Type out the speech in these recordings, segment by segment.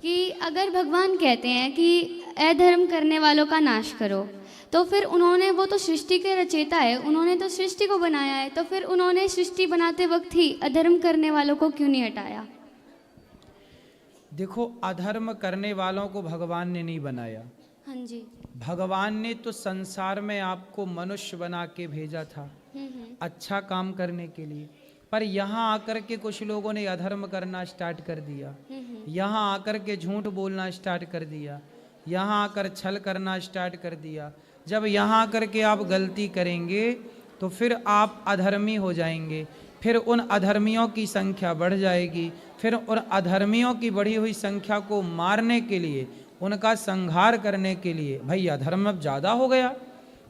कि अगर भगवान कहते हैं कि अधर्म करने वालों का नाश करो, तो फिर उन्होंने, वो तो सृष्टि के रचयिता है, उन्होंने तो सृष्टि को बनाया है, तो फिर उन्होंने सृष्टि बनाते वक्त ही अधर्म करने वालों को क्यों नहीं हटाया? देखो, अधर्म करने वालों को भगवान ने नहीं बनाया। हाँ जी। भगवान ने तो संसार में आपको मनुष्य बना के भेजा था अच्छा काम करने के लिए। पर यहाँ आकर के कुछ लोगों ने अधर्म करना स्टार्ट कर दिया, यहाँ आकर के झूठ बोलना स्टार्ट कर दिया, यहाँ आकर छल करना स्टार्ट कर दिया। जब यहाँ आकर के आप गलती करेंगे तो फिर आप अधर्मी हो जाएंगे, फिर उन अधर्मियों की संख्या बढ़ जाएगी, फिर उन अधर्मियों की बढ़ी हुई संख्या को मारने के लिए, उनका संहार करने के लिए, भाई अधर्म अब ज़्यादा हो गया,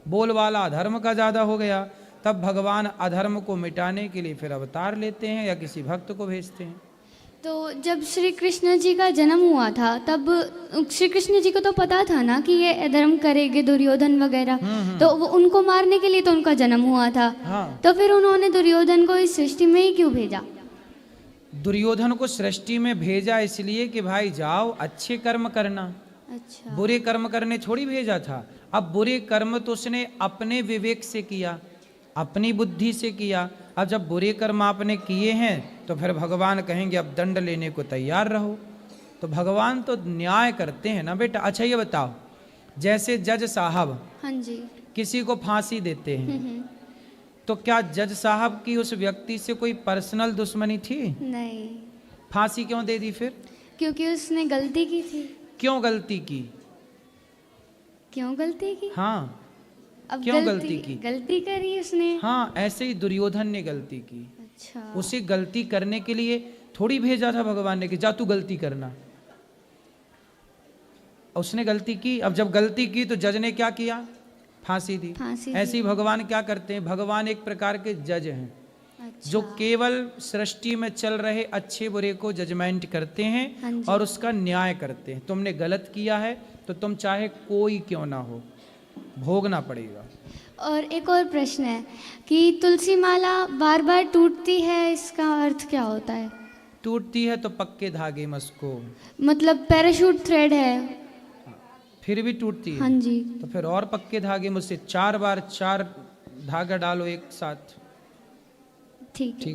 बोलबाला अधर्म का ज़्यादा हो गया, तब भगवान अधर्म को मिटाने के लिए फिर अवतार लेते हैं या किसी भक्त को भेजते हैं। तो जब श्री कृष्ण जी का जन्म हुआ था, तब श्री कृष्ण जी को तो पता था ना कि ये अधर्म करेंगे दुर्योधन वगैरह, तो वो उनको मारने के लिए तो उनका जन्म हुआ था। हाँ। तो फिर उन्होंने दुर्योधन को इस सृष्टि में ही क्यों भेजा? दुर्योधन को सृष्टि में भेजा इसलिए कि भाई जाओ अच्छे कर्म करना, अच्छा। बुरे कर्म करने थोड़ी भेजा था। अब बुरे कर्म तो उसने अपने विवेक से किया, अपनी बुद्धि से किया। अब जब बुरे कर्म आपने किए हैं तो फिर भगवान कहेंगे अब दंड लेने को तैयार रहो। तो भगवान तो न्याय करते हैं ना बेटा। अच्छा ये बताओ, जैसे जज साहब हाँ जी। किसी को फांसी देते हैं, तो क्या जज साहब की उस व्यक्ति से कोई पर्सनल दुश्मनी थी? नहीं। फांसी क्यों दे दी फिर? क्योंकि उसने गलती की थी। क्यों गलती की? क्यों गलती की? हाँ, अब क्यों गलती की? गलती करी उसने। हाँ, ऐसे ही दुर्योधन ने गलती की। अच्छा। उसे गलती करने के लिए थोड़ी भेजा था भगवान ने कि जा तू गलती करना। उसने गलती की। अब जब गलती की तो जज ने क्या किया? फांसी दी। ऐसे ही भगवान क्या करते हैं? भगवान एक प्रकार के जज हैं। अच्छा। जो केवल सृष्टि में चल रहे अच्छे बुरे को जजमेंट करते हैं। हाँ जी। और उसका न्याय करते हैं। तुमने गलत किया है तो तुम चाहे कोई क्यों ना हो, भोगना पड़ेगा। और एक और प्रश्न है कि तुलसी माला बार बार टूटती है, इसका अर्थ क्या होता है? टूटती है तो पक्के धागे में उसको, मतलब पैराशूट थ्रेड है। फिर भी टूटती है। हाँ जी। तो फिर और पक्के धागे में उससे 4 बार 4 धागा डालो एक साथ। ठीक है।